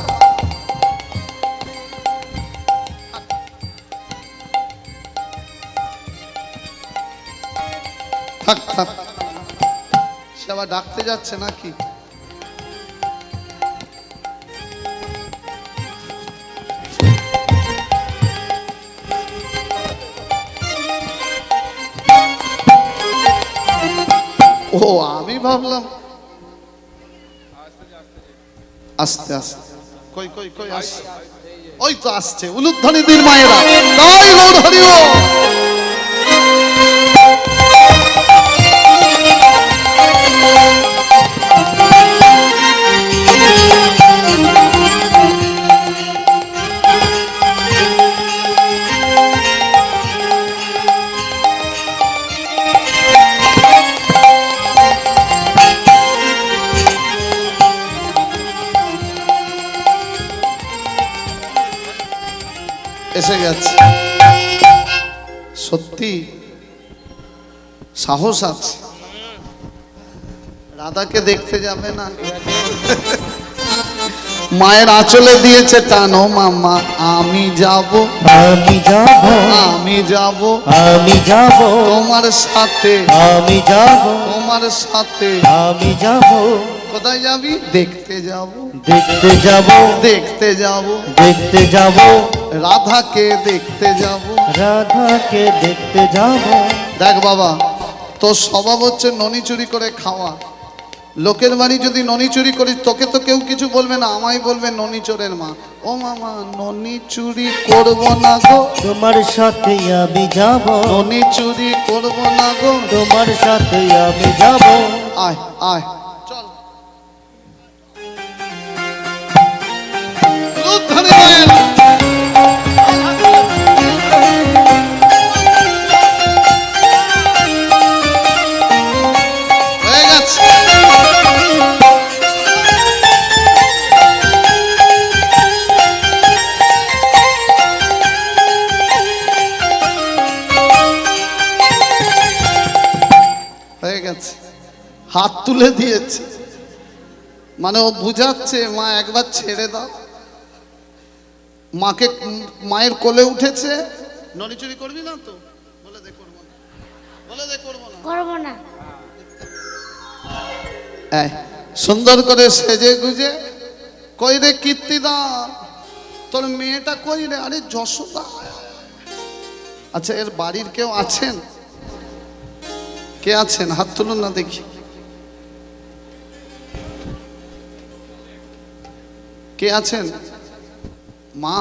থাক থাক, সে আবার ডাকতে যাচ্ছে নাকি? ও আমি ভাবলাম আস্তে আস্তে। কই কই কই আসছে? ওই তো আসছে উলুধ্বনিদের মায়েরা। তাই গৌর হরি ও। এসে গেছে। সত্যি সাহস আছে। রাধাকে দেখতে যাবে না? মায়ের আঁচলে দিয়েছে টানো মামা আমি যাব, আমি যাব, আমি যাব, আমি যাব। তোমার সাথে, আমি যাব, তোমার সাথে। আমি যাব। কোথায় যাবি? দেখতে যাব, দেখতে যাব, দেখতে যাব। দেখতে যাব। রাধাকে দেখতে যাব। রাধাকে দেখতে যাব। দেখ বাবা, তোর স্বভাব হচ্ছে ননি চুরি করে খাওয়া। লোকের বাড়ি যদি ননি চুরি করিস, তোকে তো কেউ কিছু বলবে না, আমায় বলবে ননি চোরের মা। ও মামা ননি চুরি করব না গো, তোমার সাথে আমি যাব। ননি চুরি করব না গো। তোমার সাথে আমি যাব। আয় আয় চল। উলুধ্বনি মায়ের হয়ে গেছে। হয়ে গেছে। হাত তুলে দিয়েছে, মানে ও বুঝাচ্ছে মা একবার ছেড়ে দাও। মাকে, মায়ের কোলে উঠেছে। ননি চুরি করবি না তো? বলে দে করবো না, বলে দে করবো না। করবো না। এই, সুন্দর করে সেজে গুজে কই রে কীর্তিদা, তোর মেয়েটা কই রে? আরে যশোদা। আচ্ছা, এর বাড়ির কেউ আছেন? কে আছেন? হাত তুলুন না দেখি। কে আছেন? মা?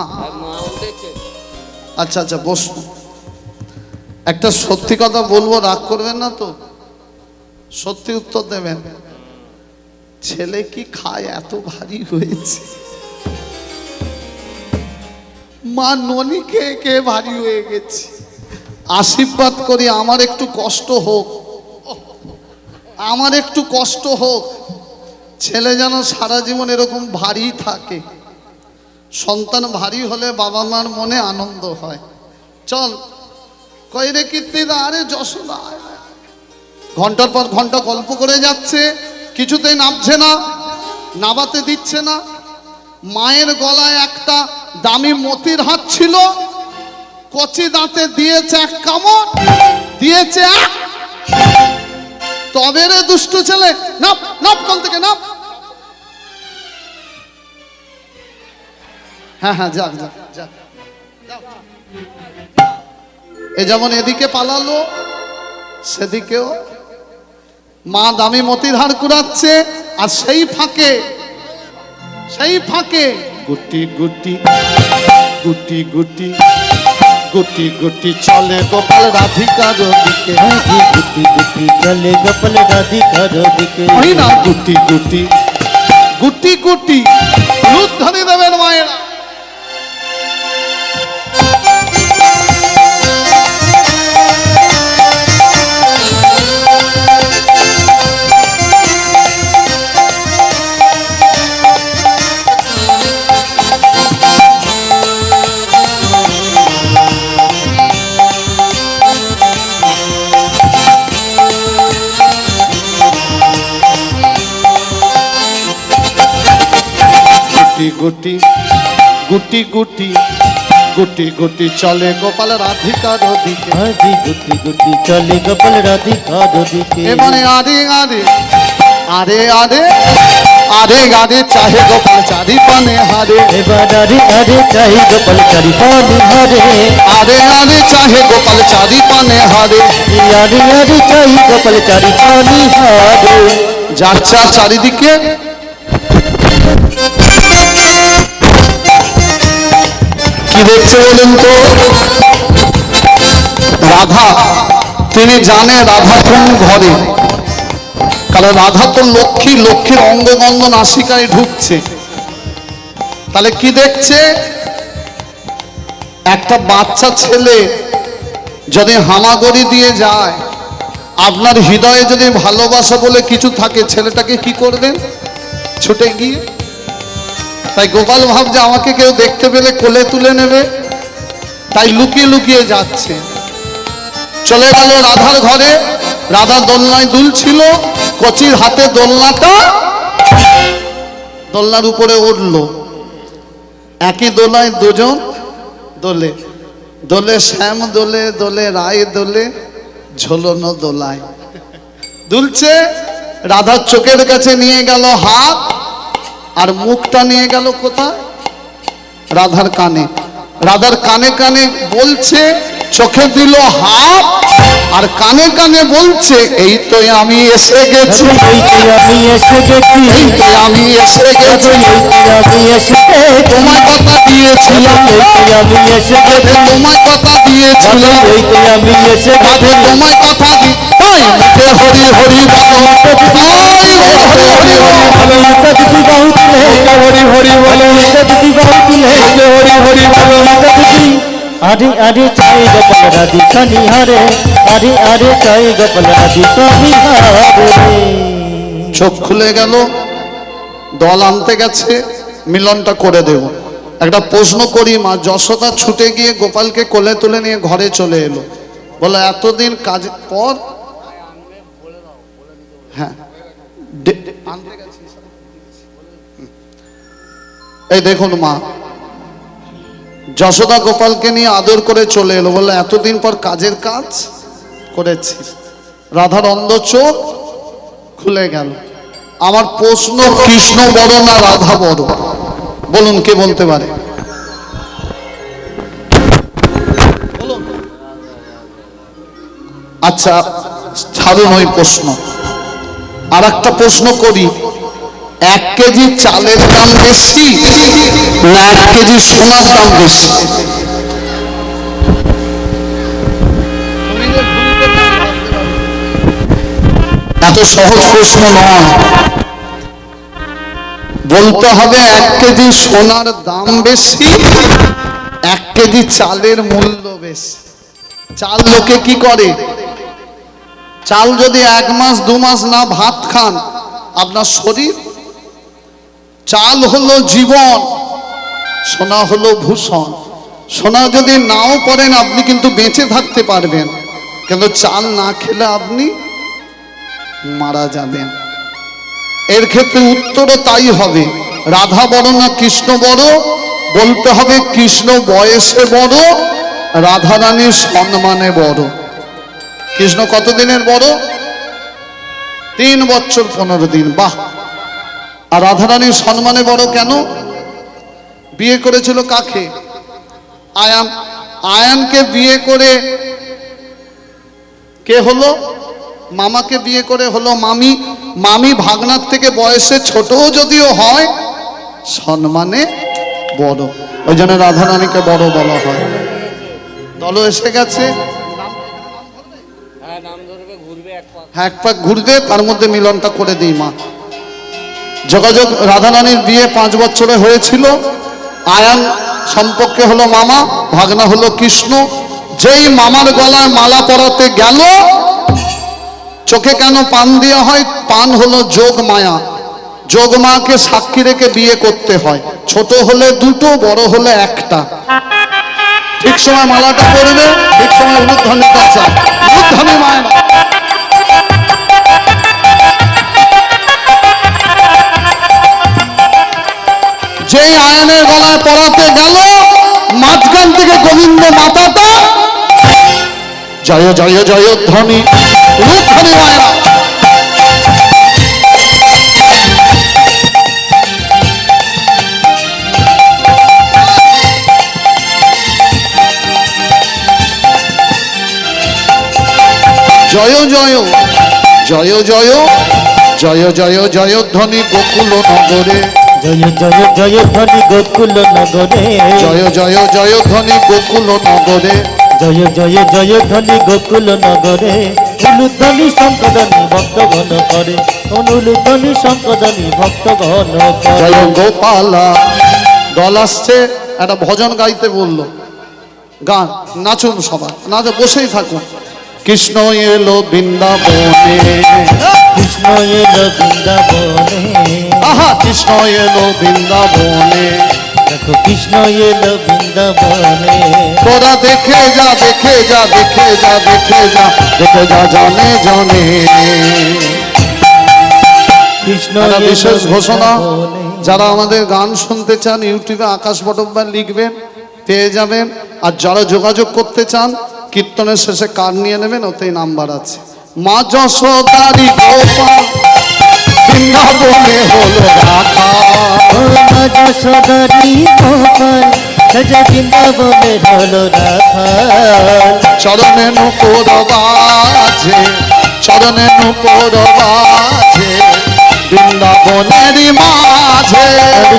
আচ্ছা আচ্ছা, বসুন। একটা সত্যি কথা বলবো, রাগ করবেন না তো? সত্যি উত্তর দেবেন। ছেলে কি খায় এত ভারী হয়েছে? মা ননি খেয়ে খেয়ে ভারী হয়ে গেছে। আশীর্বাদ করি আমার একটু কষ্ট হোক, আমার একটু কষ্ট হোক, ছেলে যেন সারা জীবন এরকম ভারী থাকে। সন্তান ভারী হলে বাবা মার মনে আনন্দ হয়। চল কই রে কীর্তিদা, আরে যশোদা। ঘন্টার পর ঘন্টা গল্প করে যাচ্ছে, কিছুতেই নামছে না, নাবাতে দিচ্ছে না। মায়ের গলায় একটা দামি মতির হাত ছিল, কচি দাঁতে দিয়েছে এক কামড়, দিয়েছে এক। তবে রে দুষ্টু ছেলে, নাপ নাপ কল থেকে নাপ। হ্যাঁ হ্যাঁ, যাক যাক যাক। এ যেমন এদিকে পালালো, সেদিকেও মা দামি মতির হার কুড়াচ্ছে, আর সেই ফাঁকে গুটি গুটি গুটি গুটি গুটি গুটি চলে গোপাল রাধিকার দিকে। গুটি গুটি চলে গোপাল রাধিকার দিকে। ওই না, গুটি গুটি গুটি গুটি দুধ ধরে দেবেন মায়েরা। গুটি গুটি গুটি গুটি গুটি চলে গোপাল রাধিকার দিকে। গুটি গুটি চলে গোপাল রাধিকার দিকে। এবারে আরে আরে আরে আরে আরে আরে চাহে গোপাল চারি পানে হারে। এবার আরে আরে চাই গোপাল চারি পানে হারে। আরে আরে চাহে গোপাল চারি পানে হারে। আরে আরে চাই গোপাল চারি পানে হারে। যাচ্ছে আর চারিদিকে কি দেখছে বলুন তো? রাধা, তিনি জানে রাধা কোন ঘরে, কারণ রাধা তো লক্ষ্মী, লক্ষ্মীর অঙ্গবন্ধ নাসিকায় ঢুকছে। তাহলে কি দেখছে? একটা বাচ্চা ছেলে যদি হামাগুড়ি দিয়ে যায়, আপনার হৃদয়ে যদি ভালোবাসা বলে কিছু থাকে, ছেলেটাকে কি করবেন? ছুটে গিয়ে। তাই গোপাল ভাবছে আমাকে কেউ দেখতে পেলে কোলে তুলে নেবে, তাই লুকিয়ে লুকিয়ে যাচ্ছে। চলে গেল রাধার ঘরে। রাধা দোলনায় দুলছিল, কচির হাতে দোলনাটা, দোলনার উপরে উঠলো। একই দোলায় দুজন দোলে, দোলে শ্যাম দোলে, দোলে রায় দোলে, ঝোলনো দোলায় দুলছে। রাধার চোখের কাছে নিয়ে গেল হাত, আর মুখটা নিয়ে গেল কোথায়? রাধার কানে। রাধার কানে কানে বলছে, চোখে দিল হাত, আর কানে কানে বলছে, এই তো আমি এসে গেছি, এই তো আমি এসে গেছি, এই তো আমি এসে গেছি, এই তো আমি এসে গেছি। তোমার কথা দিয়েছিলাম, এই তো আমি এসে গেছি, তোমার কথা দিয়েছিলাম, এই তো আমি এসে গেছি। তোমার কথা দি। তাই মুখে হরি হরি বলো, তাই মুখে হরি হরি বলো, দিদি বাহু তুলে, হরি হরি বলো, দিদি বাহু তুলে, হরি হরি বলো। দিদি। আরে আরে চাই গোপাল রাধিকা নিহারে। আরে আরে চাই গোপাল রাধিকা নিহারে। চোখ খুলে গেল, দল আনতে গেছে, মিলনটা করে দেব। একটা প্রশ্ন করি, মা যশোদা ছুটে গিয়ে গোপালকে কোলে তুলে নিয়ে ঘরে চলে এলো। বলো এতদিন কাজ পর, হ্যাঁ আনতে গেছি। এই দেখুন মা, যশোদা গোপালকে নিয়ে আদর করে চলে এলো। বললো এতদিন পর কাজের কাজ করেছিস। রাধার অন্ধ চোখ খুলে গেল। আমার প্রশ্ন, কৃষ্ণ বড় না রাধা বড়? বলুন, কে বলতে পারে? বলুন। আচ্ছা, ছাড়ুন ওই প্রশ্ন। আর একটা প্রশ্ন করি, 1 কেজি চালের দাম বেশি না 1 কেজি সোনার দাম বেশি? এত সহজ প্রশ্ন নয়। বলতে হবে 1 কেজি সোনার দাম বেশি, 1 কেজি চালের মূল্য বেশি। চাল লোকে কি করে? চাল যদি 1 মাস 2 মাস না ভাত খান, আপনার শরীর। চাল হলো জীবন, সোনা হলো ভূষণ। সোনা যদি নাও পড়েন আপনি কিন্তু বেঁচে থাকতে পারবেন, কিন্তু চাল না খেলে আপনি মারা যাবেন। এর ক্ষেত্রে উত্তরও তাই হবে। রাধা বড় না কৃষ্ণ বড়? বলতে হবে কৃষ্ণ বয়সে বড়, রাধা রানীর সম্মানে বড়। কৃষ্ণ কতদিনের বড়? 3 বছর 15 দিন। বাহ! আর রাধা রানীর সম্মানে বড় কেন? বিয়ে করেছিল কাকে? আয়ান। আয়ানকে বিয়ে করে কে হলো? মামাকে বিয়ে করে হলো মামি। মামি ভাগনার থেকে বয়সে ছোটও যদিও হয়, সম্মানে বড়। ওই জন্য রাধা রানীকে বড় বলা হয়। দল এসে গেছে, হ্যাঁ, 1 পাক ঘুরবে, তার মধ্যে মিলনটা করে দিই মা। যোগাযোগ, রাধা রানীর বিয়ে 5 বছরে হয়েছিল। আয়ান সম্পর্কে হলো মামা, ভাগনা হলো কৃষ্ণ। যেই মামার গলায় মালা পরাতে গেল, চোখে কেন পান দেওয়া হয়? পান হলো যোগ মায়া। যোগ মাকে সাক্ষী রেখে বিয়ে করতে হয়। ছোট হলে 2টো, বড় হলে 1টা। ঠিক সময় মালাটা পরবে, ঠিক সময় উলুধ্বনি বাজা, উলুধ্বনি মায়েরা। যেই আয়নের গলায় পরাতে গেল, মাঝখান থেকে গোবিন্দ মাতাটা জয় জয় জয় ধ্বনি, উলুধ্বনি মায়েরা। জয় জয় জয় জয় জয় জয় জয় ধ্বনি গোকুল নগরে, জয় জয় জয় ধ্বনি গোকুল নগরে, জয় জয় জয় ধ্বনি গোকুল নগরে, জয় জয় জয় ধ্বনি গোকুল নগরে। উলুধ্বনি সম্পদনী ভক্তগণ করে, অনুলুধ্বনি সম্পদনী ভক্তগণ করে। জয় গোপালা। দল আসছে, একটা ভজন গাইতে বললো। গান, নাচুন সবাই, নাচে বসেই থাকুন। কৃষ্ণ এলো বৃন্দাবনে, কৃষ্ণ এলো বৃন্দাবনে, আহা কৃষ্ণ এলো বৃন্দাবনে, দেখো কৃষ্ণ এলো বৃন্দাবনে। তোরা দেখে যা, দেখে যা, দেখে যা, দেখে যা, দেখে যা, জানে জানে। কৃষ্ণ একটা এলো বিশেষ ঘোষণা, বৃন্দাবনে। যারা আমাদের গান শুনতে চান ইউটিউবে আকাশ বটব্বার লিখবেন, পেয়ে যাবেন। আর যারা যোগাযোগ করতে চান, কীর্তনের শেষে কার্ড নিয়ে নেবেন, ওতেই নাম্বার আছে। মা যশোদারি গোপাল বৃন্দাবনে হলো রাখা, ও মা যশোদারি গোপাল রাজা বৃন্দাবনে হলো রাখাল। চরণে নূপুর বাজে, চরণে নূপুর বাজে, বৃন্দাবনেরই মাঝে।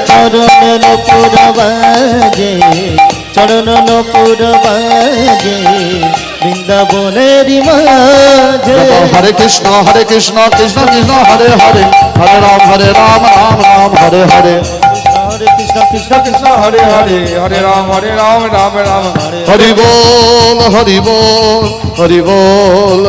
চরণ নূপুর বাজে, চরণ নূপুর বাজে, বৃন্দাবনেরই মাঝে। হরে কৃষ্ণ কৃষ্ণ কৃষ্ণ হরে হরে, হরে রাম রাম রাম হরে হরে। হরে কৃষ্ণ কৃষ্ণ কৃষ্ণ হরে হরে, হরে রাম রাম রাম। হরি বল হরি বল হরি বল।